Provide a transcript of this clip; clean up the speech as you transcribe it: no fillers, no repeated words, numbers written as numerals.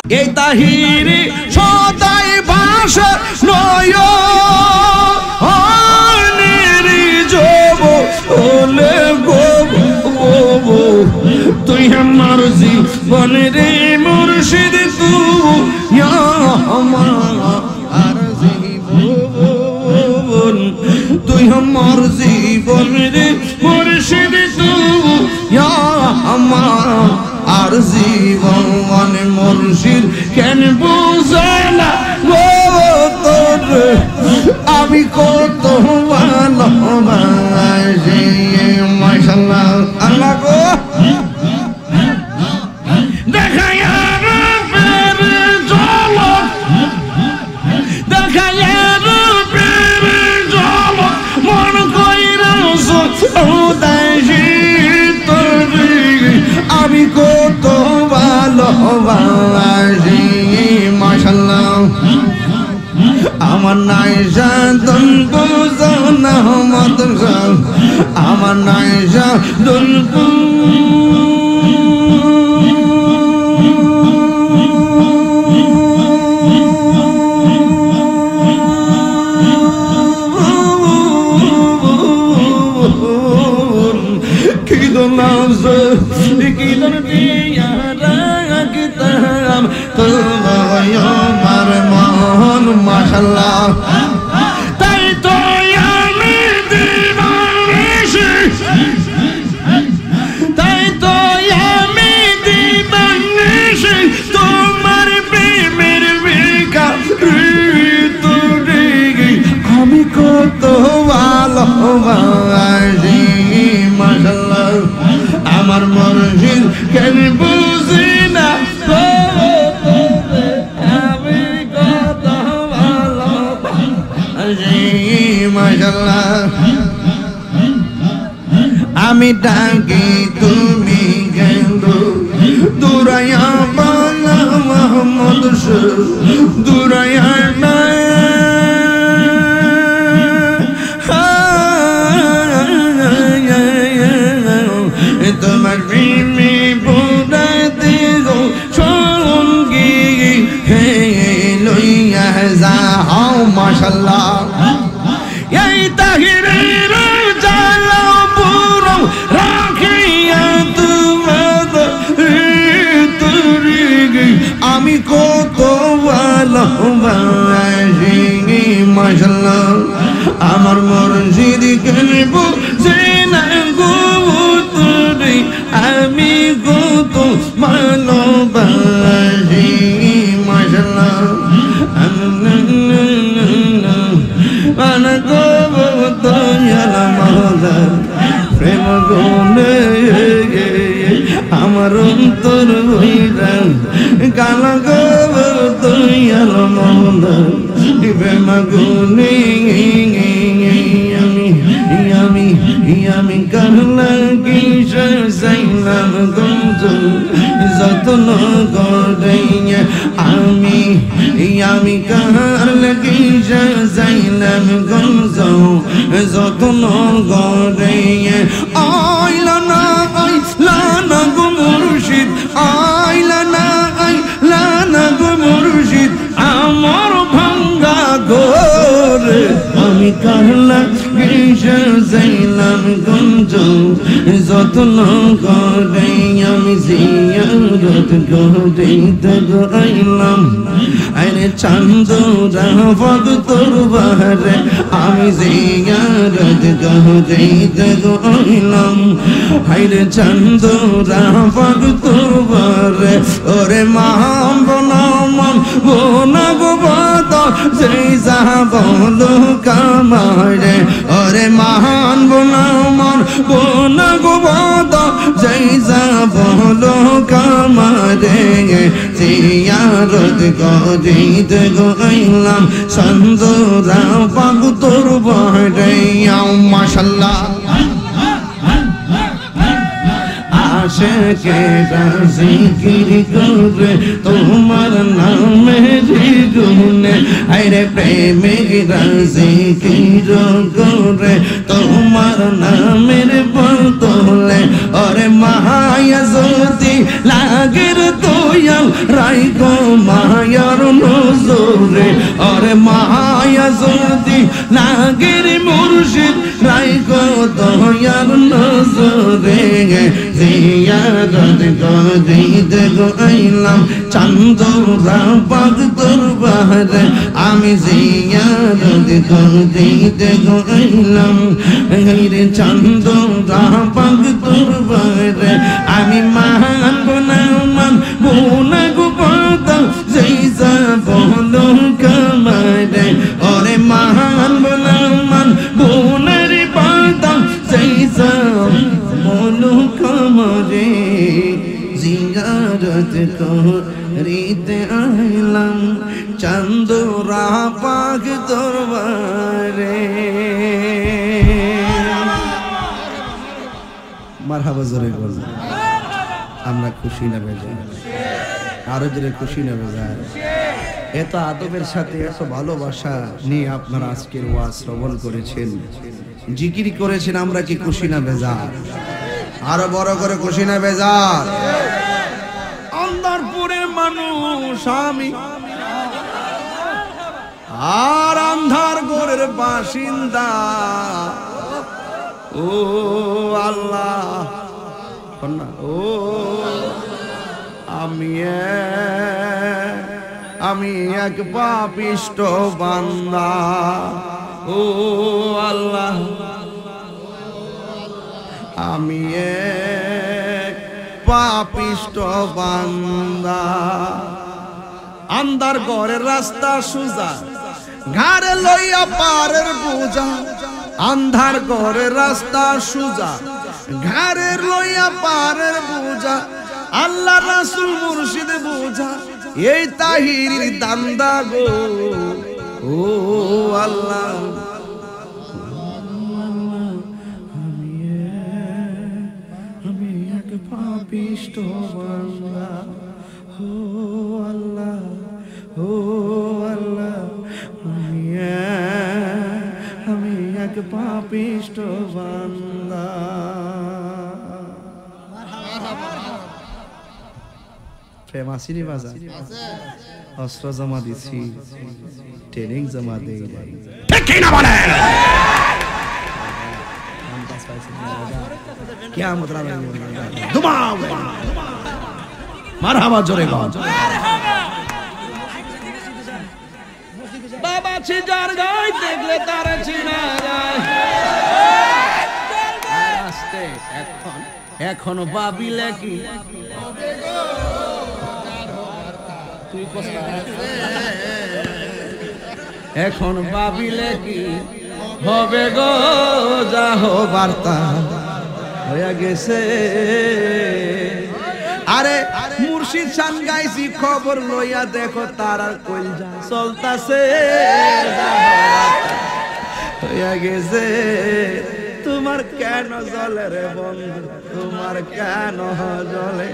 এই তাহিরি সদাই ভাষা নয়নের যাব ওলে গো তুই আমার জীবনের মুর্শিদ তুই আমার জীবন তুই আমার জীবনের মুর্শিদ তুই আমার আর জীবন মুর্শিদ কেন বুঝালা গো তোর আমি কত ভালোবাসি মাশাআল্লাহ আল্লাহ গো দেখায়া রূপের ঝলক দেখায়া রূপের ঝলক মন কইরা উদাসী তোর আমি কত ভালোবাসি মাশাআল্লাহ আমার নাই সাধন বুঝনা মত আমার নাই সাধন কি দোলাস কি দন দিয়া রাখতাম তোমায় আমার মন মাশাআল্লাহ তাই তো আমি দিবানিশি তাই তো আমি দিবানিশি তোমার প্রেমের ভিখারি আমি কত ভালোবাসি মাশাআল্লাহ আমার মুর্শিদ কেন বুঝি না আমি কত ভালোবাসি মাশাআল্লাহ আমি ডাকি তুমি কেন দুরায়া বালা মোহাম্মদ দুরায়া না তোমার প্রেমে বুড়াতে গো সঙ্গী হে লইয়া যাও মাশাআল্লাহ এই তাহিরের জালা পুরো রাখিয়া তোমার তুরি আমি কত ভালোবাসি মাশাআল্লাহ আমার মুর্শিদ কেন বুঝে না গো আমি কত ভালোবাসি মাশাআল্লাহ আনা গো দয়াল মাওলা প্রেম গুণে আমার অন্তর হইরা গালা গো দয়াল মাওলা প্রেম গুণে আমি কারলা কিসে সাইলাম গঞ্জ যতন করে আমি কারলা কিসে সাইলাম গঞ্জ যতন করে আইলা না গো মুর্শিদ আইলা না গো মুর্শিদ আমার ভাঙ্গা ঘরে আমি কারলা কিসে সাইলাম গঞ্জ যতন করে আমি জিয়ারত করিতে আইলাম আরে চান্দরা ভক্তর বাহারে আমি জিয়ারত করিতে আইলাম আরে চান্দরা ভক্তর বাহারে ওরে মহান বনমন বোনা গো বাদ সেই যাবল কামারে ওরে মহান বনমন বোনা গো বাদ সেই যাবল কামারে জিয়ারত করিতে আইলাম চান্দরা ভক্তর বাহারে মাশাআল্লাহ আশিকেরা জিকির করে তোমার নামের গুণে আরে প্রেমিকরা জিকির করে তোমার নামের বদলে ওরে মায়া জ্যোতি লাগের তুই দয়াল রাইগো মায়ার নজরে ওরে মায়া যদি লাগের মুর্শিদ রাইগো দয়ার নজরে জিয়ারত করিতে গো আইলাম চান্দরা পাক দরবারে আমি জিয়ারত করিতে গো আইলাম রে চান্দরা পাক দরবারে আমি মানব না মানব না গো পাতা যেইসা বলো কামারে ওরে মানব না মানব না রে পাতা যেইসা বলো কামারে জিয়ারত করিতে আইলাম চান্দরা পাক দরবারে। মারহাবা জোরে বল, আমরা খুশি না বেজার, আরো জোরে খুশি না বেজার। এত আদবের সাথে এত ভালোবাসা নিয়ে আপনারা আজকের ওয়াজ শ্রবণ করেছেন, জিকির করেছেন, আমরা কি খুশি না বেজার? আরো বড় করে খুশি না বেজার? অন্ধরপুরের মানুষ আমি আর আন্ধারগড়ের বাসিন্দা, ও আল্লাহ ও আমি এক পাপিষ্ট বান্দা, ও আল্লাহ আমি এক পাপিষ্ট বান্দা। আন্ধার ঘরের রাস্তা সুজা ঘাড়ে লইয়া পারের বোঝা, আন্ধার ঘরের রাস্তা সুজা ঘাড়ে লইয়া পারের বোঝা, আল্লাহ রাসূল মুর্শিদ বোঝা এই তাহিরির দান্দা গো, ও আল্লাহ আমি এক পাপিষ্ট বান্দা, ও আল্লাহ ও আল্লাহ আমি এক পাপিষ্ট বান্দা। প্রেম আসিনি বাজা, অস্ত্র জমা দিছি, ট্রেনিং জমা দেই নাই, ঠিক না বলেন? কিয়ামত দুমাও মারহাবা জোরে গাও। বাবা ছিজার গায় দেখলে তার চিনা যায়, আস্তে এখন ভাবিলে কি এখন ভাবিলে কি হবে গো, যাহ বার্তা হয়ে গেছে। আরে মুর্শিদ শান গাইছি খবর লইয়া দেখো তারা কইজা চলতাছে হয়ে গেছে। তোমার কেন জ্বলে রে বন্ধু, তোমার কেন জ্বলে?